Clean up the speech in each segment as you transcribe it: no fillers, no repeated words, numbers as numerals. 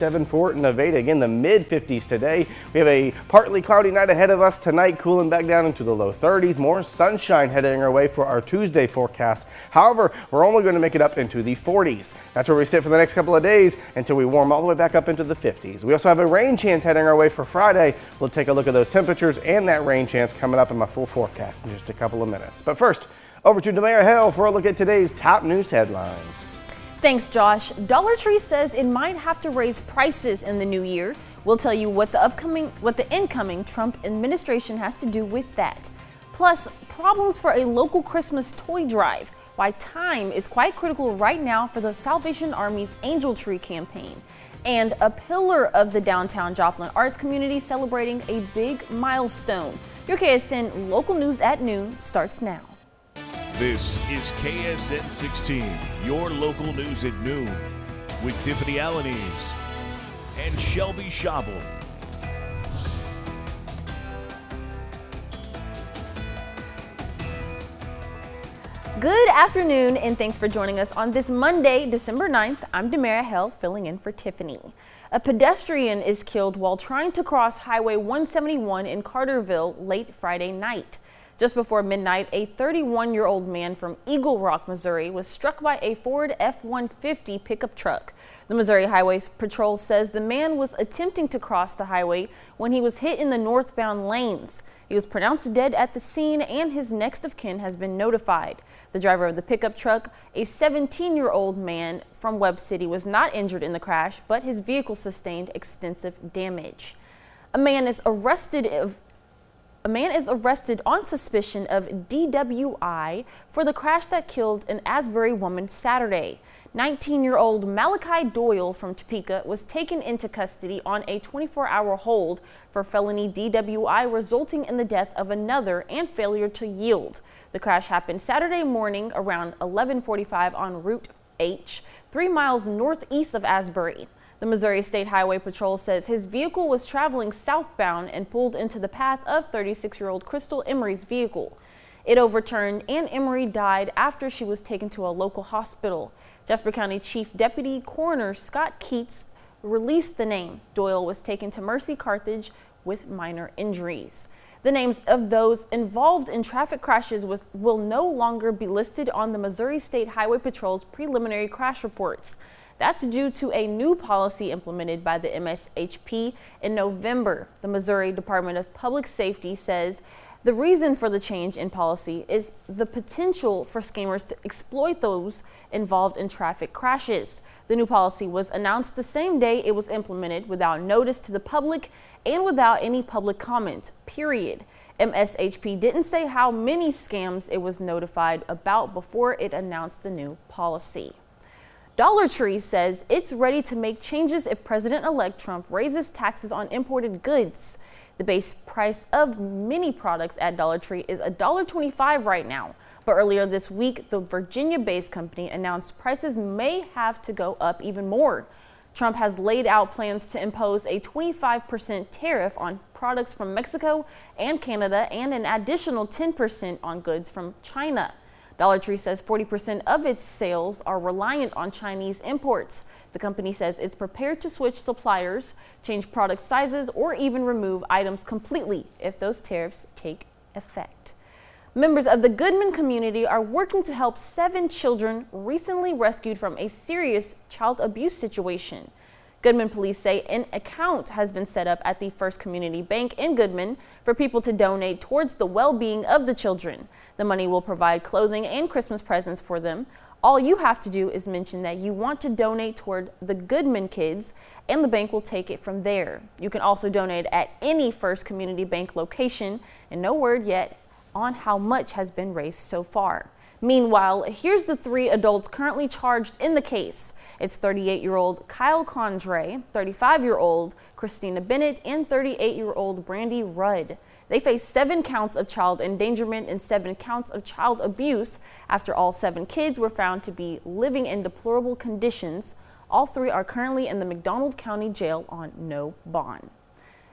For Nevada, again the mid-50s today. We have a partly cloudy night ahead of us tonight, cooling back down into the low 30s. More sunshine heading our way for our Tuesday forecast. However, we're only going to make it up into the 40s. That's where we sit for the next couple of days until we warm all the way back up into the 50s. We also have a rain chance heading our way for Friday. We'll take a look at those temperatures and that rain chance coming up in my full forecast in just a couple of minutes. But first, over to Demara Hill for a look at today's top news headlines. Thanks, Josh. Dollar Tree says it might have to raise prices in the new year. We'll tell you what the incoming Trump administration has to do with that. Plus, problems for a local Christmas toy drive. Why time is quite critical right now for the Salvation Army's Angel Tree campaign. And a pillar of the downtown Joplin arts community celebrating a big milestone. Your KSN local news at noon starts now. This is KSN 16, your local news at noon, with Tiffany Alaniz and Shelby Shabel. Good afternoon, and thanks for joining us on this Monday, December 9th. I'm Demara Hill, filling in for Tiffany. A pedestrian is killed while trying to cross Highway 171 in Carterville late Friday night. Just before midnight, a 31-year-old man from Eagle Rock, Missouri, was struck by a Ford F-150 pickup truck. The Missouri Highway Patrol says the man was attempting to cross the highway when he was hit in the northbound lanes. He was pronounced dead at the scene, and his next of kin has been notified. The driver of the pickup truck, a 17-year-old man from Webb City, was not injured in the crash, but his vehicle sustained extensive damage. A man is arrested on suspicion of DWI for the crash that killed an Asbury woman Saturday. 19-year-old Malachi Doyle from Topeka was taken into custody on a 24-hour hold for felony DWI, resulting in the death of another and failure to yield. The crash happened Saturday morning around 11:45 on Route H, 3 miles northeast of Asbury. The Missouri State Highway Patrol says his vehicle was traveling southbound and pulled into the path of 36-year-old Crystal Emery's vehicle. It overturned, and Emery died after she was taken to a local hospital. Jasper County Chief Deputy Coroner Scott Keats released the name. Doyle was taken to Mercy Carthage with minor injuries. The names of those involved in traffic crashes will no longer be listed on the Missouri State Highway Patrol's preliminary crash reports. That's due to a new policy implemented by the MSHP in November. The Missouri Department of Public Safety says the reason for the change in policy is the potential for scammers to exploit those involved in traffic crashes. The new policy was announced the same day it was implemented, without notice to the public and without any public comment, period. MSHP didn't say how many scams it was notified about before it announced the new policy. Dollar Tree says it's ready to make changes if President-elect Trump raises taxes on imported goods. The base price of many products at Dollar Tree is $1.25 right now. But earlier this week, the Virginia-based company announced prices may have to go up even more. Trump has laid out plans to impose a 25% tariff on products from Mexico and Canada and an additional 10% on goods from China. Dollar Tree says 40% of its sales are reliant on Chinese imports. The company says it's prepared to switch suppliers, change product sizes, or even remove items completely if those tariffs take effect. Members of the Goodman community are working to help 7 children recently rescued from a serious child abuse situation. Goodman police say an account has been set up at the First Community Bank in Goodman for people to donate towards the well-being of the children. The money will provide clothing and Christmas presents for them. All you have to do is mention that you want to donate toward the Goodman kids, and the bank will take it from there. You can also donate at any First Community Bank location, and no word yet on how much has been raised so far. Meanwhile, here's the 3 adults currently charged in the case. It's 38-year-old Kyle Condre, 35-year-old Christina Bennett, and 38-year-old Brandy Rudd. They face 7 counts of child endangerment and 7 counts of child abuse after all 7 kids were found to be living in deplorable conditions. All 3 are currently in the McDonald County Jail on no bond.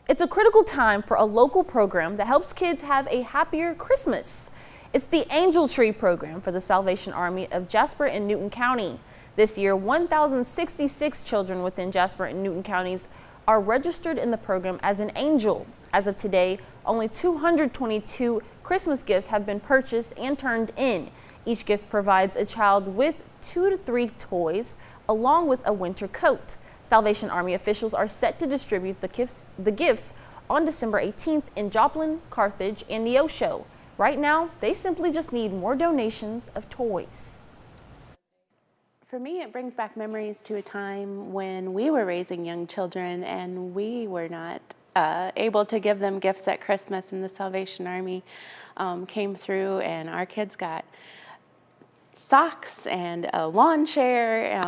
It's a critical time for a local program that helps kids have a happier Christmas. It's the Angel Tree program for the Salvation Army of Jasper and Newton County. This year, 1,066 children within Jasper and Newton counties are registered in the program as an angel. As of today, only 222 Christmas gifts have been purchased and turned in. Each gift provides a child with 2 to 3 toys, along with a winter coat. Salvation Army officials are set to distribute the gifts on December 18th in Joplin, Carthage, and Neosho. Right now, they simply just need more donations of toys. For me, it brings back memories to a time when we were raising young children and we were not able to give them gifts at Christmas, and the Salvation Army came through and our kids got socks and a lawn chair.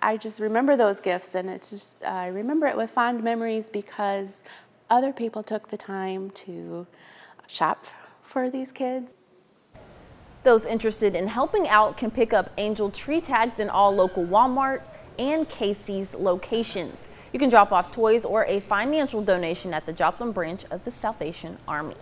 I just remember those gifts, and it's just, I remember it with fond memories because other people took the time to shop for these kids. Those interested in helping out can pick up angel tree tags in all local Walmart and Casey's locations. You can drop off toys or a financial donation at the Joplin branch of the Salvation Army.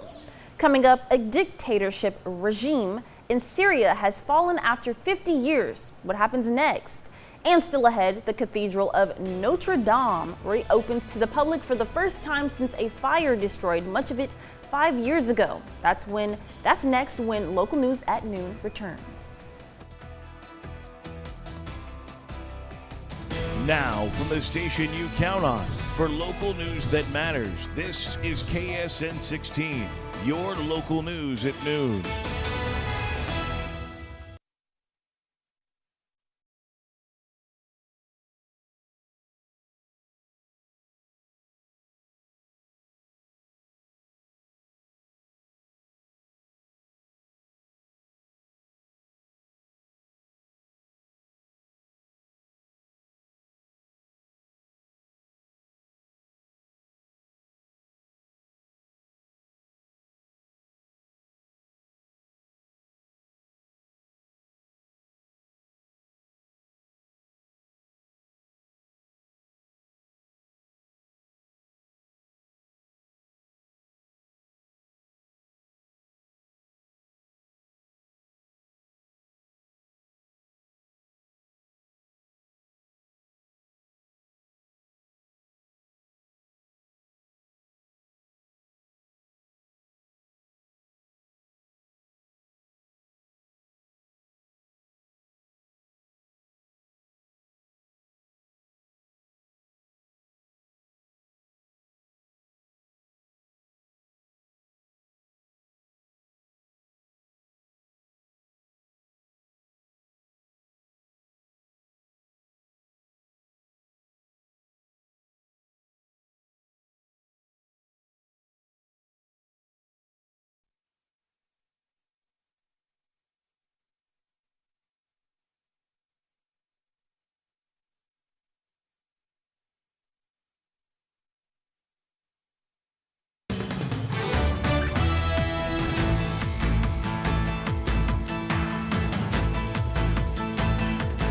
Coming up, a dictatorship regime in Syria has fallen after 50 years. What happens next? And still ahead, the Cathedral of Notre Dame reopens to the public for the first time since a fire destroyed much of it 5 years ago. That's next when Local News at Noon returns. Now, from the station you count on for local news that matters, this is KSN 16, your local news at noon.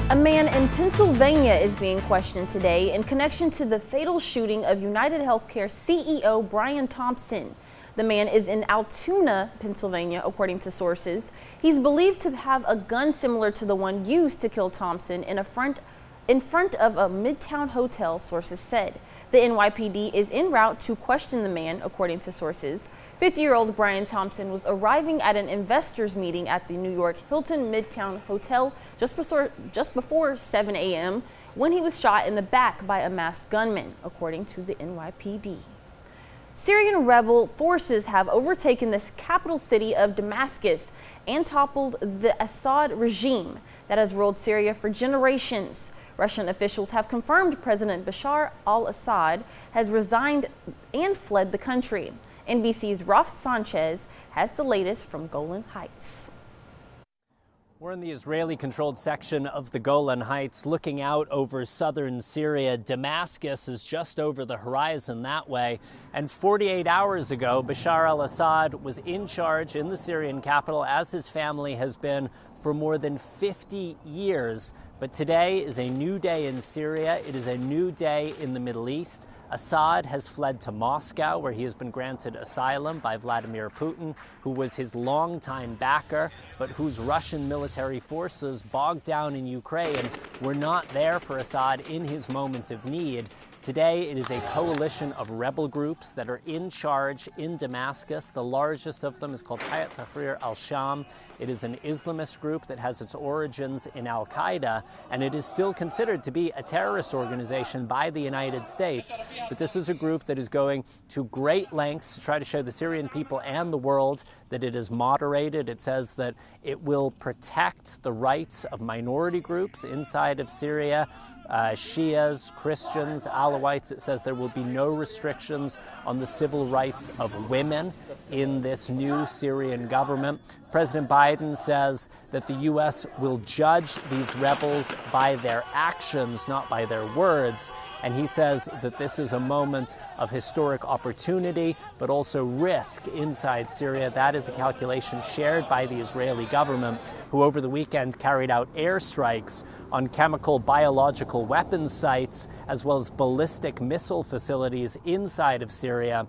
A man in Pennsylvania is being questioned today in connection to the fatal shooting of United Healthcare CEO Brian Thompson. The man is in Altoona, Pennsylvania, according to sources. He's believed to have a gun similar to the one used to kill Thompson in front of a Midtown hotel, sources said. The NYPD is en route to question the man, according to sources. 50-year-old Brian Thompson was arriving at an investors meeting at the New York Hilton Midtown Hotel just before 7 a.m. when he was shot in the back by a masked gunman, according to the NYPD. Syrian rebel forces have overtaken the capital city of Damascus and toppled the Assad regime that has ruled Syria for generations. Russian officials have confirmed President Bashar al-Assad has resigned and fled the country. NBC's Ralph Sanchez has the latest from Golan Heights. We're in the Israeli-controlled section of the Golan Heights looking out over southern Syria. Damascus is just over the horizon that way. And 48 hours ago, Bashar al-Assad was in charge in the Syrian capital, as his family has been for more than 50 years. But today is a new day in Syria. It is a new day in the Middle East. Assad has fled to Moscow, where he has been granted asylum by Vladimir Putin, who was his longtime backer, but whose Russian military forces bogged down in Ukraine were not there for Assad in his moment of need. Today, it is a coalition of rebel groups that are in charge in Damascus. The largest of them is called Hayat Tahrir al-Sham. It is an Islamist group that has its origins in al-Qaeda, and it is still considered to be a terrorist organization by the United States. But this is a group that is going to great lengths to try to show the Syrian people and the world that it is moderated. It says that it will protect the rights of minority groups inside of Syria. Shias, Christians, Alawites. It says there will be no restrictions on the civil rights of women in this new Syrian government. President Biden says that the U.S. will judge these rebels by their actions, not by their words. And he says that this is a moment of historic opportunity, but also risk inside Syria. That is a calculation shared by the Israeli government, who over the weekend carried out airstrikes on chemical biological weapons sites, as well as ballistic missile facilities inside of Syria,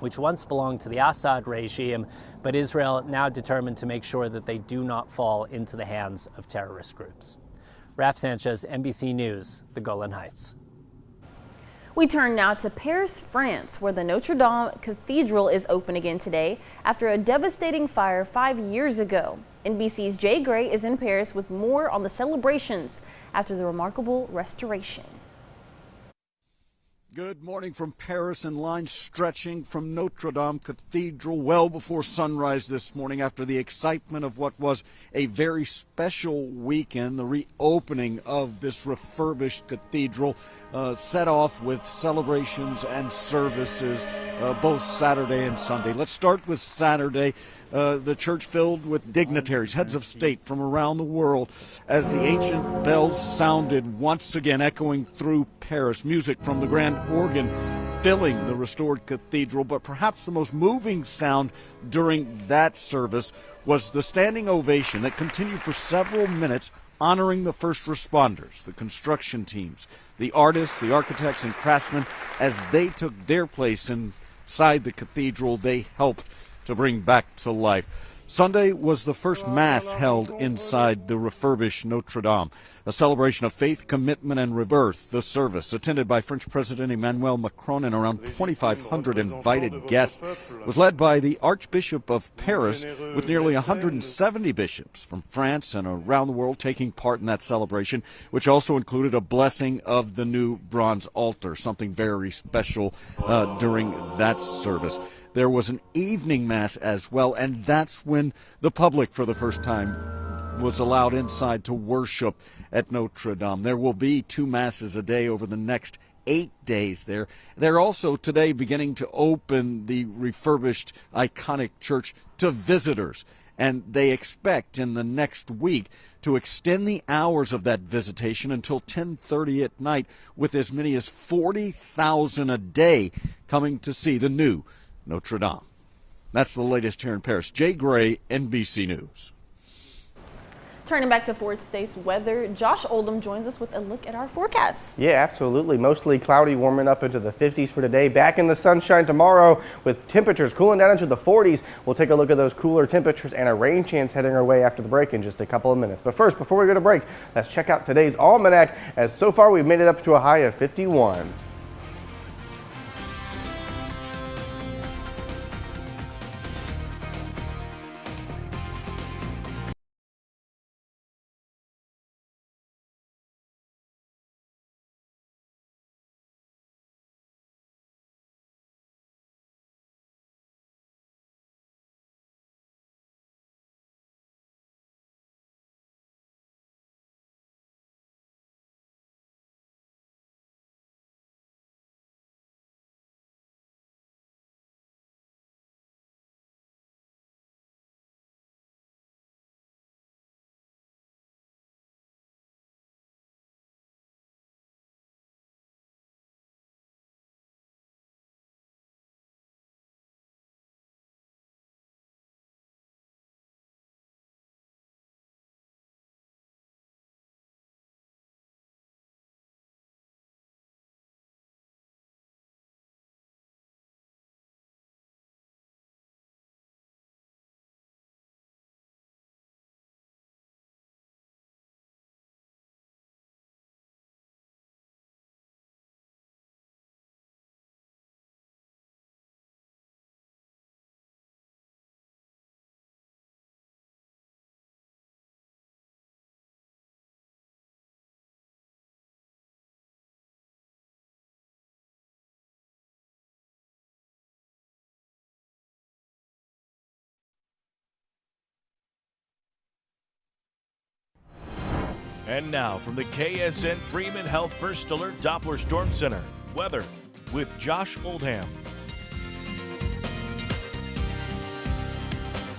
which once belonged to the Assad regime, but Israel now determined to make sure that they do not fall into the hands of terrorist groups. Raf Sanchez, NBC News, the Golan Heights. We turn now to Paris, France, where the Notre Dame Cathedral is open again today after a devastating fire 5 years ago. NBC's Jay Gray is in Paris with more on the celebrations after the remarkable restoration. Good morning from Paris, and lines stretching from Notre Dame Cathedral well before sunrise this morning after the excitement of what was a very special weekend. The reopening of this refurbished cathedral set off with celebrations and services both Saturday and Sunday. Let's start with Saturday. The church filled with dignitaries, heads of state from around the world, as the ancient bells sounded once again, echoing through Paris. Music from the grand organ filling the restored cathedral. But perhaps the most moving sound during that service was the standing ovation that continued for several minutes, honoring the first responders, the construction teams, the artists, the architects, and craftsmen. As they took their place inside the cathedral, they helped to bring back to life. Sunday was the first Mass held inside the refurbished Notre Dame, a celebration of faith, commitment, and rebirth. The service, attended by French President Emmanuel Macron and around 2,500 invited guests, was led by the Archbishop of Paris, with nearly 170 bishops from France and around the world taking part in that celebration, which also included a blessing of the new bronze altar, something very special during that service. There was an evening Mass as well, and that's when the public for the first time was allowed inside to worship at Notre Dame. There will be 2 Masses a day over the next 8 days there. They're also today beginning to open the refurbished iconic church to visitors, and they expect in the next week to extend the hours of that visitation until 10:30 at night, with as many as 40,000 a day coming to see the new Notre Dame. That's the latest here in Paris. Jay Gray, NBC News. Turning back to Fort State's weather, Josh Oldham joins us with a look at our forecast. Yeah, absolutely. Mostly cloudy, warming up into the 50s for today. Back in the sunshine tomorrow with temperatures cooling down into the 40s. We'll take a look at those cooler temperatures and a rain chance heading our way after the break in just a couple of minutes. But first, before we go to break, let's check out today's almanac, as so far we've made it up to a high of 51. And now from the KSN Freeman Health First Alert Doppler Storm Center, weather with Josh Oldham.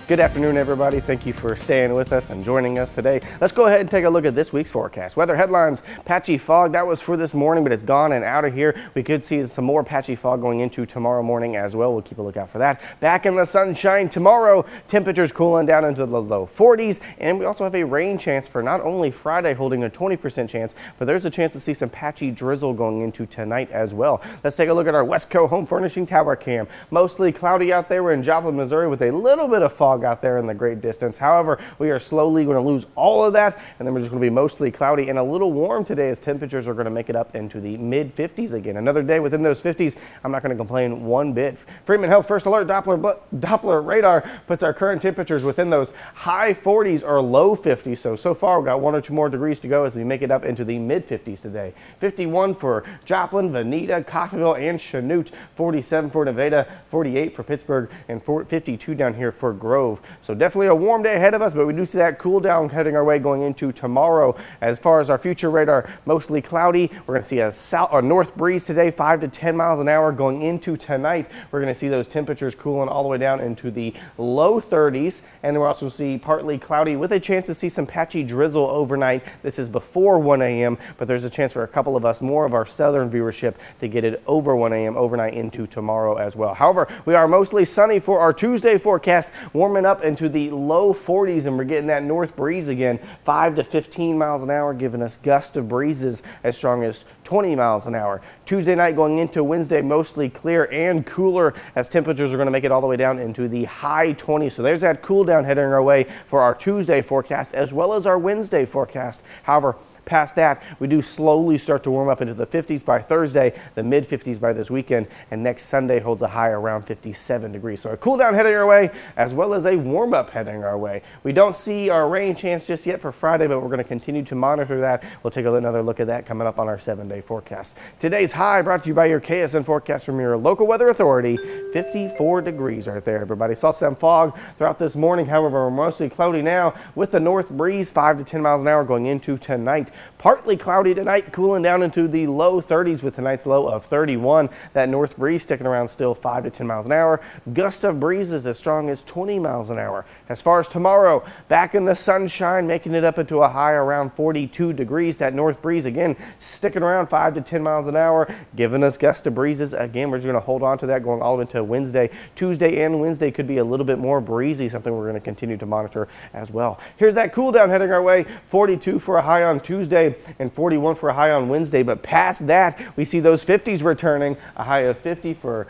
Good afternoon, everybody. Thank you for staying with us and joining us today. Let's go ahead and take a look at this week's forecast. Weather headlines, patchy fog. That was for this morning, but it's gone and out of here. We could see some more patchy fog going into tomorrow morning as well. We'll keep a lookout for that. Back in the sunshine tomorrow, temperatures cooling down into the low 40s. And we also have a rain chance for not only Friday, holding a 20% chance, but there's a chance to see some patchy drizzle going into tonight as well. Let's take a look at our Westco Home Furnishing Tower cam. Mostly cloudy out there. We're in Joplin, Missouri with a little bit of fog out there in the great distance. However, we are slowly going to lose all of that, and then we're just going to be mostly cloudy and a little warm today as temperatures are going to make it up into the mid 50s again. Another day within those 50s. I'm not going to complain one bit. Freeman Health First Alert Doppler radar puts our current temperatures within those high 40s or low 50s. So far we've got 1 or 2 more degrees to go as we make it up into the mid 50s today. 51 for Joplin, Veneta, Coffeyville, and Chanute. 47 for Nevada, 48 for Pittsburgh, and 52 down here for Grove. So definitely a warm day ahead of us, but we do see that cool down heading our way going into tomorrow. As far as our future radar, mostly cloudy. We're going to see a south or north breeze today, 5 to 10 miles an hour going into tonight. We're going to see those temperatures cooling all the way down into the low 30s, and we'll also see partly cloudy with a chance to see some patchy drizzle overnight. This is before 1 a.m., but there's a chance for a couple of us, more of our southern viewership, to get it over 1 a.m. overnight into tomorrow as well. However, we are mostly sunny for our Tuesday forecast, warming up into the low 40s, and we're getting that north breeze again, 5 to 15 miles an hour, giving us gusts of breezes as strong as 20 miles an hour. Tuesday night going into Wednesday, mostly clear and cooler as temperatures are going to make it all the way down into the high 20s. So there's that cool down heading our way for our Tuesday forecast as well as our Wednesday forecast. However, past that, we do slowly start to warm up into the 50s by Thursday, the mid 50s by this weekend, and next Sunday holds a high around 57 degrees. So a cool down heading our way as well as a warm up heading our way. We don't see our rain chance just yet for Friday, but we're going to continue to monitor that. We'll take another look at that coming up on our 7-day forecast. Today's high brought to you by your KSN forecast from your local weather authority, 54 degrees right there, everybody. Saw some fog throughout this morning. However, we're mostly cloudy now with the north breeze, 5 to 10 miles an hour going into tonight. Partly cloudy tonight, cooling down into the low 30s with tonight's low of 31. That north breeze sticking around still 5 to 10 miles an hour. Gust of breezes as strong as 20 miles an hour. As far as tomorrow, back in the sunshine, making it up into a high around 42 degrees. That north breeze again sticking around 5 to 10 miles an hour, giving us gust of breezes. Again, we're just going to hold on to that going all the way into Wednesday. Tuesday and Wednesday could be a little bit more breezy, something we're going to continue to monitor as well. Here's that cool down heading our way. 42 for a high on Tuesday and 41 for a high on Wednesday. But past that, we see those 50s returning. A high of 50 for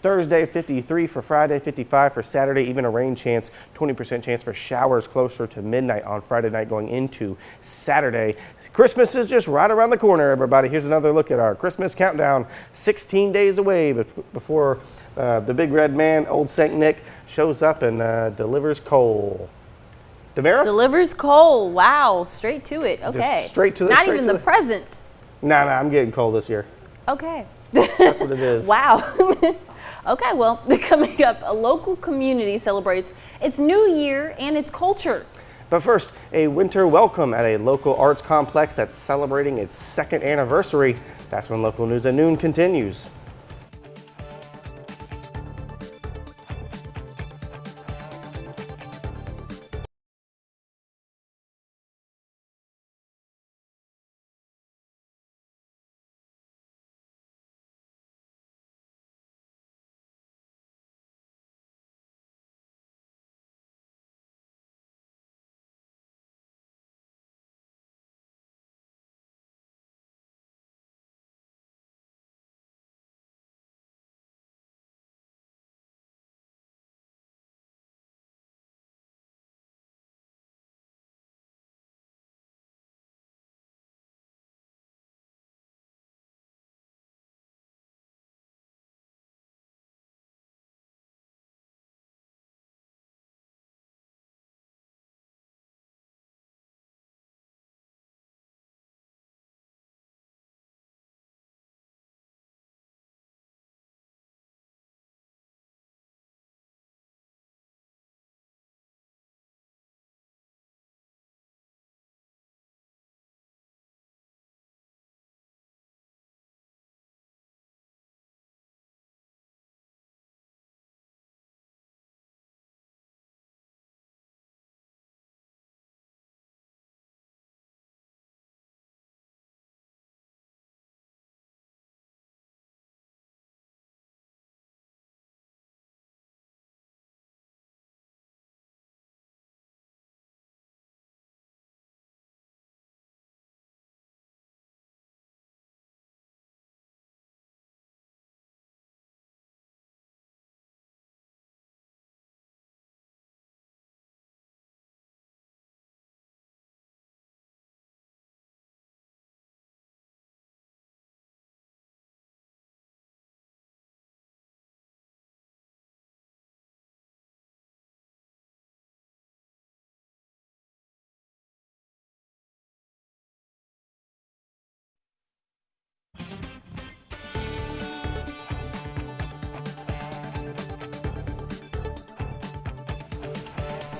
Thursday, 53 for Friday, 55 for Saturday, even a rain chance, 20% chance for showers closer to midnight on Friday night going into Saturday. Christmas is just right around the corner, everybody. Here's another look at our Christmas countdown, 16 days away before the big red man, Old St. Nick, shows up and delivers coal. Devera? Delivers coal. Wow, straight to it. Okay. Just straight to the. Not even the presents. No, I'm getting coal this year. Okay. That's what it is. Wow. Okay, well, coming up, a local community celebrates its new year and its culture. But first, a winter welcome at a local arts complex that's celebrating its 2nd anniversary. That's when Local News at Noon continues.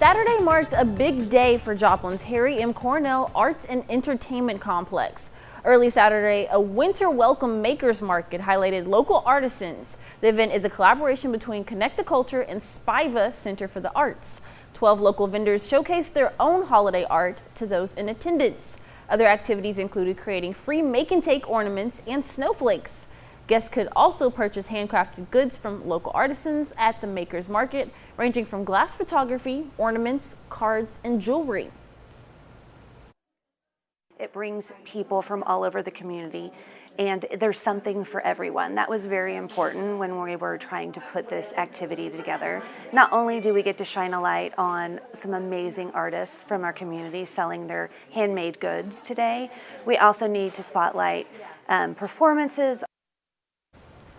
Saturday marked a big day for Joplin's Harry M. Cornell Arts and Entertainment Complex. Early Saturday, a winter welcome makers market highlighted local artisans. The event is a collaboration between Connect-A-Culture and Spiva Center for the Arts. 12 local vendors showcased their own holiday art to those in attendance. Other activities included creating free make-and-take ornaments and snowflakes. Guests could also purchase handcrafted goods from local artisans at the Makers Market, ranging from glass photography, ornaments, cards, and jewelry. It brings people from all over the community, and there's something for everyone. That was very important when we were trying to put this activity together. Not only do we get to shine a light on some amazing artists from our community selling their handmade goods today, we also need to spotlight performances.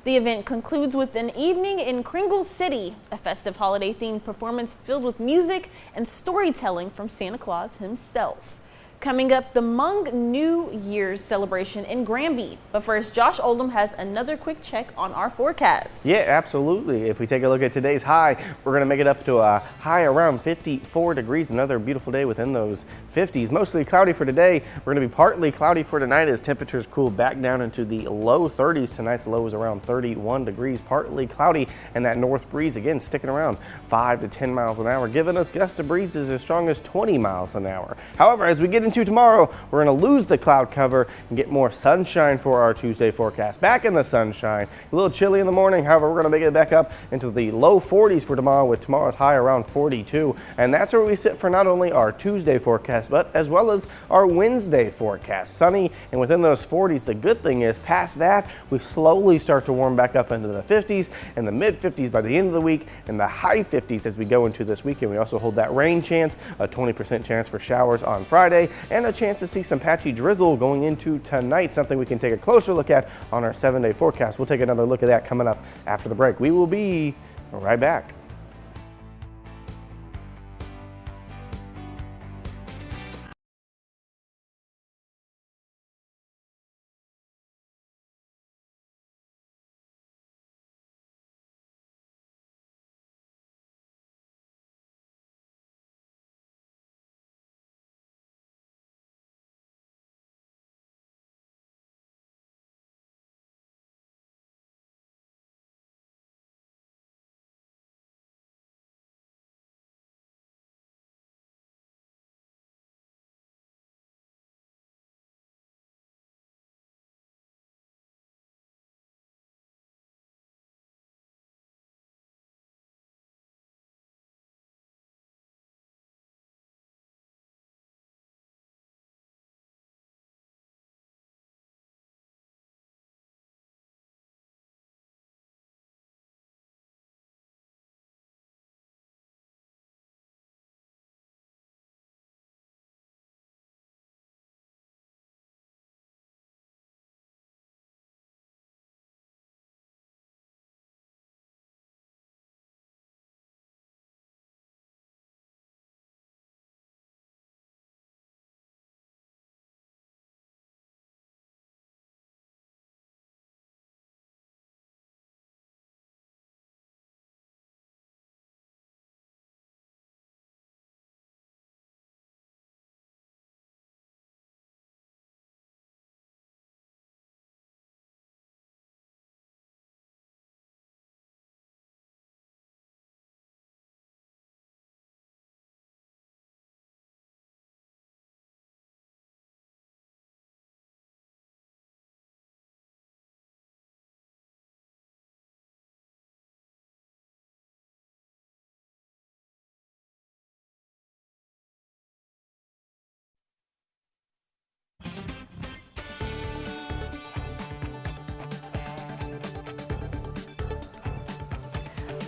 The event concludes with an evening in Kringle City, a festive holiday-themed performance filled with music and storytelling from Santa Claus himself. Coming up, the Hmong New Year's celebration in Granby. But first, Josh Oldham has another quick check on our forecast. Yeah, absolutely. If we take a look at today's high, we're going to make it up to a high around 54 degrees. Another beautiful day within those 50s. Mostly cloudy for today. We're going to be partly cloudy for tonight as temperatures cool back down into the low 30s. Tonight's low is around 31 degrees. Partly cloudy, and that north breeze again sticking around 5 to 10 miles an hour, giving us gust of breezes as strong as 20 miles an hour. However, as we get into tomorrow, we're going to lose the cloud cover and get more sunshine for our Tuesday forecast. Back in the sunshine, a little chilly in the morning. However, we're going to make it back up into the low 40s for tomorrow, with tomorrow's high around 42. And that's where we sit for not only our Tuesday forecast, but as well as our Wednesday forecast. Sunny and within those 40s. The good thing is, past that, we slowly start to warm back up into the 50s and the mid 50s by the end of the week, and the high 50s as we go into this weekend. We also hold that rain chance, a 20% chance for showers on Friday, and a chance to see some patchy drizzle going into tonight, something we can take a closer look at on our 7-day forecast. We'll take another look at that coming up after the break. We will be right back.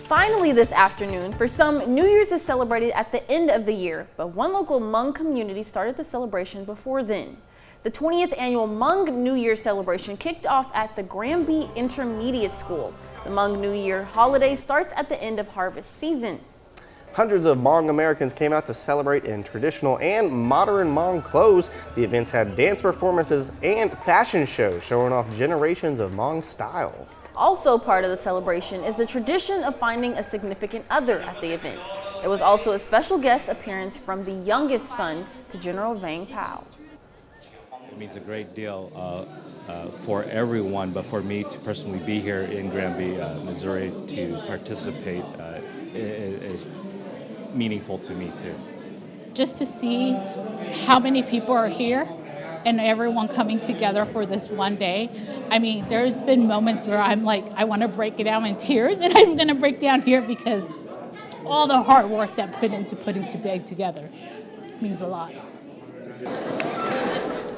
Finally this afternoon, for some, New Year's is celebrated at the end of the year, but one local Hmong community started the celebration before then. The 20th annual Hmong New Year celebration kicked off at the Granby Intermediate School. The Hmong New Year holiday starts at the end of harvest season. Hundreds of Hmong Americans came out to celebrate in traditional and modern Hmong clothes. The events had dance performances and fashion shows showing off generations of Hmong style. Also part of the celebration is the tradition of finding a significant other at the event. There was also a special guest appearance from the youngest son to General Vang Pao. It means a great deal for everyone, but for me to personally be here in Granby, Missouri, to participate is meaningful to me too. Just to see how many people are here and everyone coming together for this one day. I mean, there's been moments where I'm like, I want to break it down in tears, and I'm going to break down here because all the hard work that put into putting today together means a lot.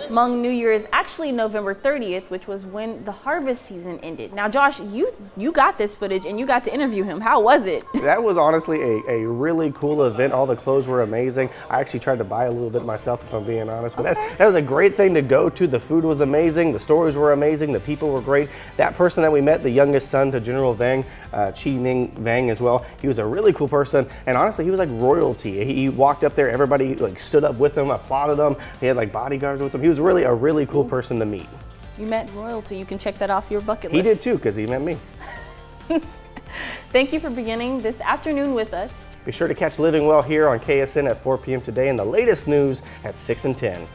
Hmong New Year is actually November 30th, which was when the harvest season ended. Now, Josh, you got this footage and you got to interview him. How was it? That was honestly a really cool event. All the clothes were amazing. I actually tried to buy a little bit myself, if I'm being honest. But that was a great thing to go to. The food was amazing. The stories were amazing. The people were great. That person that we met, the youngest son to General Vang, Chi Ning Vang as well, he was a really cool person. And honestly, he was like royalty. He walked up there. Everybody like stood up with him, applauded him. He had like bodyguards with him. He was really a really cool person to meet. You met royalty. You can check that off your bucket He list. did too, because he met me. Thank you for beginning this afternoon with us. Be sure to catch Living Well here on KSN at 4 p.m. today and the latest news at 6 and 10.